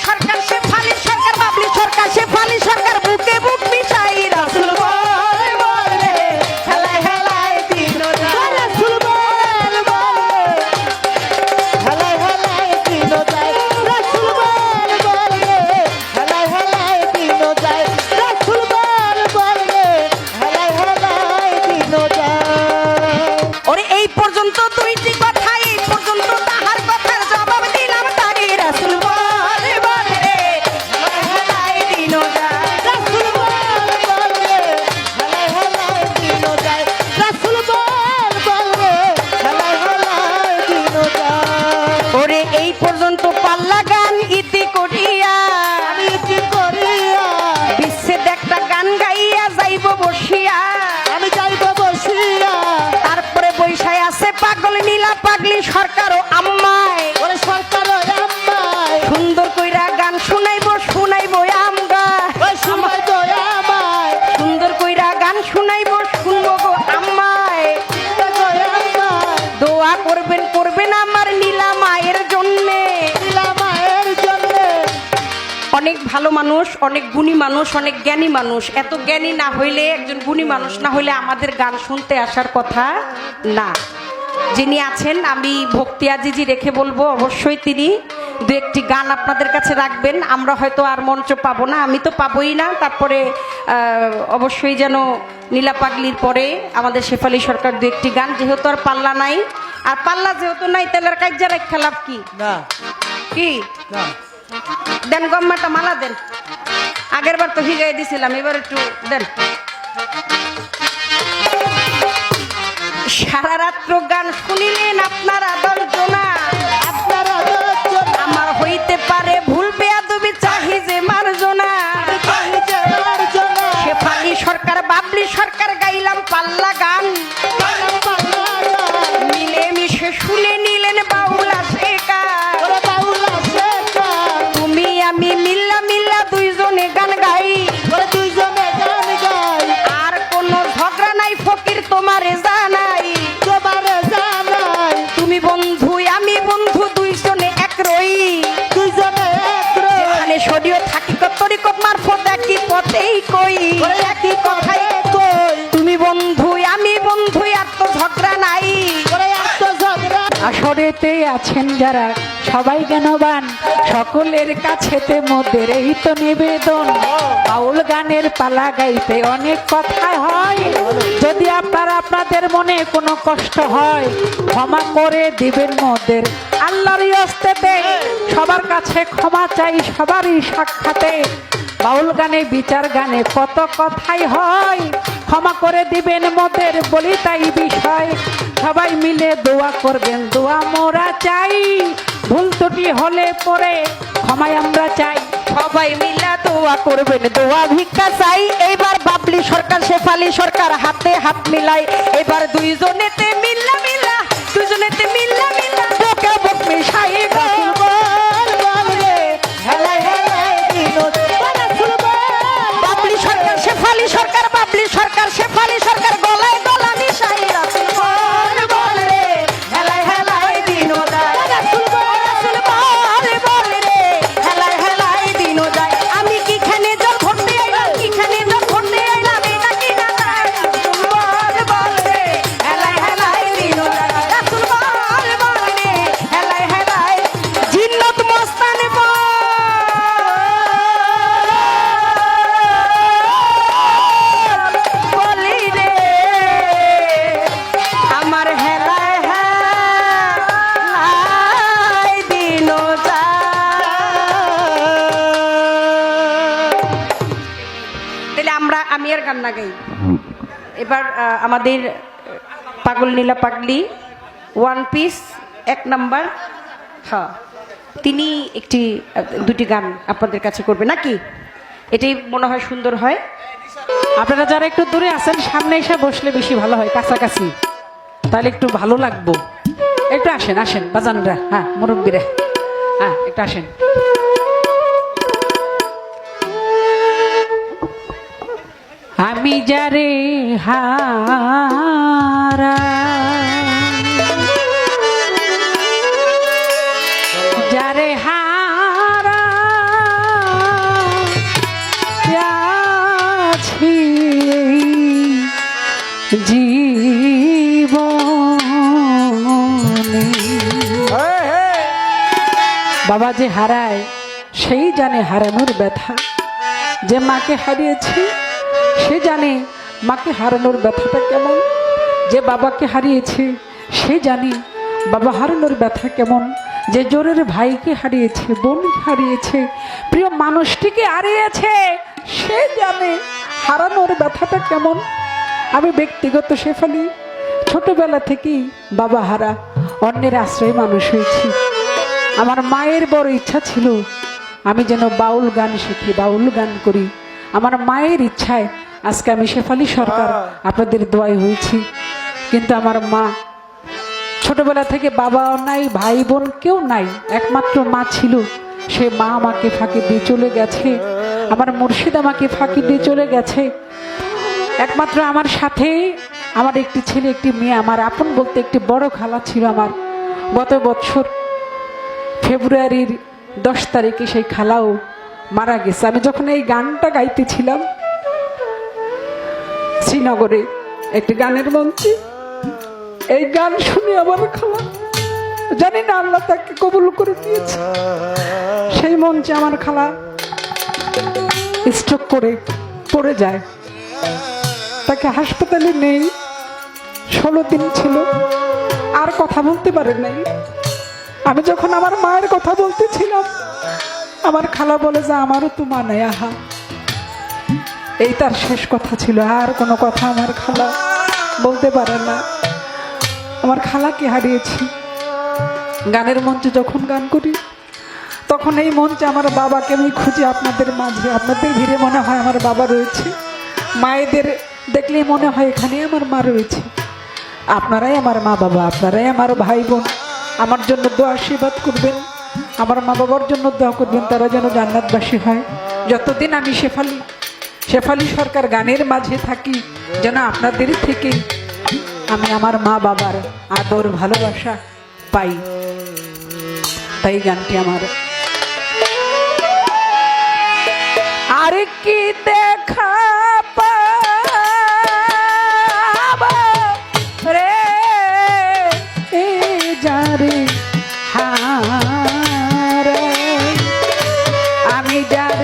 সরকার শেফালি সরকার বাবলি সরকার শেফালি সরকার বুকে বুক মিশাই রাসূল বল বল রে হেলায় হেলায় দিন যায় রাসূল বল বল হেলায় হেলায় দিন যায় রাসূল বল বল রে হেলায় হেলায় দিন যায় রাসূল বল বল রে হেলায় হেলায় দিন যায়। ওরে এই পর্যন্ত দুইটি কথা এই পর্যন্ত তাহার কথার জবাব দিলাম তারে রাসূল বল বল রে হেলায় হেলায় দিন যায় রাসূল বল বল রে হেলায় হেলায় দিন যায় রাসূল বল বল রে হেলায় হেলায় দিন যায়। ওরে এই পর্যন্ত পাল্লা গান ইতি করিয়া আমি কি করিয়া বিচ্ছেদ একটা গান গাইয়া যাইব বসিয়া আমি যাইব বসিয়া তারপরে বৈশায় আছে পাগল নীলা পাগলি সরকার ও আম্মায় ওরে সরকার আমায় সুন্দর কইরা গান শুনাইবো আমরা ওই সময় তো আমায় সুন্দর কইরা গান শুনাইবো শুনবো গো আম্মায় দোয়া করবেন করবেন আমার নীলা মায়ের জন্যে মায়ের জন্য অনেক ভালো মানুষ অনেক গুণী মানুষ অনেক জ্ঞানী মানুষ এত জ্ঞানী না হইলে একজন গুণী মানুষ না হইলে আমাদের গান শুনতে আসার কথা না যিনি আছেন আমি ভক্তি আজিজি রেখে বলবো অবশ্যই তিনি দু একটি গান আপনাদের কাছে রাখবেন আমরা হয়তো আর মঞ্চ পাবো না আমি তো পাবোই না তারপরে অবশ্যই যেন নীলা পাগলির পরে আমাদের শেফালি সরকার দু একটি গান যেহেতু আর পাল্লা নাই আর পাল্লা যেহেতু নাই তেলের কাজ্জা রেখা লাভ কি না কি না দেন গম্মাটা মালা দেন আগের বার তো হিগাই দিছিলাম এবার একটু দেন সারা রাত্র গান শুনিলেন আপনারা দশজনা আপনারা দশজন আমার হইতে পারে ভুল বেয়াদবি চাহি যে মার্জনা শেফালি সরকার বাবলি সরকার গাইলাম পাল্লা গান মিলে মিশে শুনে নিলেন বাউলা শেখার তুমি আমি মিল্লা মিল্লা দুইজনে গান গাই দুইজনে গান গাই আর কোনো ঝগড়া নাই ফকির তোমারে জানাই তোমারে জানাই তুমি বন্ধু আমি বন্ধু দুইজনে এক রই দুইজনে এক যেখানে শরীয় থাকি তরিকত মারফত একই পথেই কই একই কথাই কই তুমি বন্ধু আমি বন্ধু আর তো ঝগড়া নাই ঝগড়া আসরেতে আছেন যারা সবাই জ্ঞানবান সকলের কাছেতে মোদের এই তো নিবেদন বাউল গানের পালা গাইতে অনেক কথা হয় যদি আপনাদের মনে কোনো কষ্ট হয় ক্ষমা করে দিবেন মোদের আল্লাহর হস্তেতে সবার কাছে ক্ষমা চাই সবারই সাক্ষাতে বাউল গানে বিচার গানে কত কথাই হয় ক্ষমা করে দিবেন মোদের বলি তাই বিষয় সবাই মিলে দোয়া করবেন দোয়া মোরা চাই ভুল ত্রুটি হলে পরে ক্ষমায় আমরা চাই সবাই মিলা দোয়া করবেন দোয়া ভিক্ষা চাই এবার বাবলি সরকার শেফালি সরকার হাতে হাত মিলাই এবার দুইজনেতে মিল্লা মিল্লা দুইজনেতে মিল্লা মিল্লা বুকে বুক মিশাই গো বাবলি সরকার শেফালি সরকার বাবলি সরকার শেফালি সরকার গলায় গলা মিশাই রাসূল বল বল রে হেলায় হেলায় দিন যায় রাসূল বল বল রে হেলায় হেলায় দিন যায় আমি কিখানে জল ভরতে আইলাম কিখানে জল ভরতে আইলাম এটা কি না যায় রাসূল বল রে হেলায় হেলায় দিন যায় রাসূল বল রে হেলায় হেলায় জিন্নাত মস্তানে বলি রে আমার হেলায় হেলায় দিন তাহলে আমি আর গান না গাই এবার আমাদের পাগল নীলা পাগলি ওয়ান পিস এক নাম্বার হ্যাঁ তিনি দুটি গান আপনাদের কাছে করবে নাকি এটাই মনে হয় সুন্দর হয় আপনারা যারা একটু দূরে আছেন সামনে এসে বসলে বেশি ভালো হয় কাছাকাছি তাহলে একটু ভালো লাগবো একটু আসেন আসেন বাজানরা হ্যাঁ মুরব্বীরা হ্যাঁ একটু আসেন আমি যারে হারা যারে হারা বাবা যে হারায় সেই জানে হারানোর ব্যথা। যে মাকে হারিয়েছে সে জানে মাকে হারানোর ব্যথাটা কেমন। যে বাবাকে হারিয়েছে সে জানে বাবা হারানোর ব্যথা কেমন। যে জোরের ভাইকে হারিয়েছে, বোনকে হারিয়েছে, প্রিয় মানুষটিকে হারিয়েছে, সে জানে হারানোর ব্যথাটা কেমন। আমি ব্যক্তিগত শেফালি ছোটবেলা থেকেই বাবা হারা, অন্যের আশ্রয়ে মানুষ হয়েছি। আমার মায়ের বড় ইচ্ছা ছিল আমি যেন বাউল গান শিখি, বাউল গান করি। আমার মায়ের ইচ্ছায় আজকে আমি শেফালি সরকার আপনাদের দোয়ায় হয়েছি। কিন্তু আমার মা ছোটবেলা থেকে বাবাও নাই, ভাই বোন কেউ নাই, একমাত্র মা ছিল। সে মা আমাকে ফাঁকি দিয়ে চলে গেছে, আমার মুর্শিদ আমাকে ফাঁকি দিয়ে চলে গেছে। একমাত্র আমার সাথে আমার একটি ছেলে, একটি মেয়ে, আমার আপন বলতে একটি বড় খালা ছিল আমার। গত বছর ফেব্রুয়ারির 10 তারিখে সেই খালাও মারা গেছে। আমি যখন এই গানটা গাইতেছিলাম শ্রীনগরে একটি গানের মঞ্চে, এই গান শুনে আমার খালা, জানি না আল্লাহ তাকে কবুল করে দিয়েছে, সেই মঞ্চে আমার খালা স্ট্রোক করে পড়ে যায়। তাকে হাসপাতালে নেই, 16 দিন ছিল, আর কথা বলতে পারে নাই। আমি যখন আমার মায়ের কথা বলতেছিলাম আমার খালা বলে যে আমারও তো মা নাই, আহা। এই তার শেষ কথা ছিল, আর কোনো কথা আমার খালা বলতে পারে না। আমার খালাকে হারিয়েছি। গানের মঞ্চে যখন গান করি তখন এই মঞ্চে আমার বাবাকে আমি খুঁজি আপনাদের মাঝে। আপনাদের ভিড়ে মনে হয় আমার বাবা রয়েছে, মায়েদের দেখলেই মনে হয় এখানে আমার মা রয়েছে। আপনারাই আমার মা বাবা, আপনারাই আমার ভাই বোন। আমার জন্য দোয়া আশীর্বাদ করবেন, আমার মা বাবার জন্য দোয়া করবেন, তারা যেন জান্নাতবাসী হয়। যতদিন আমি শেফালি সরকার গানের মাঝে থাকি, যেন আপনাদের থেকে আমি আমার মা বাবার আদর ভালোবাসা পাই। তাই গানটি আমার। আর কি দেখা পাবো রে যারে হারে, আমি যার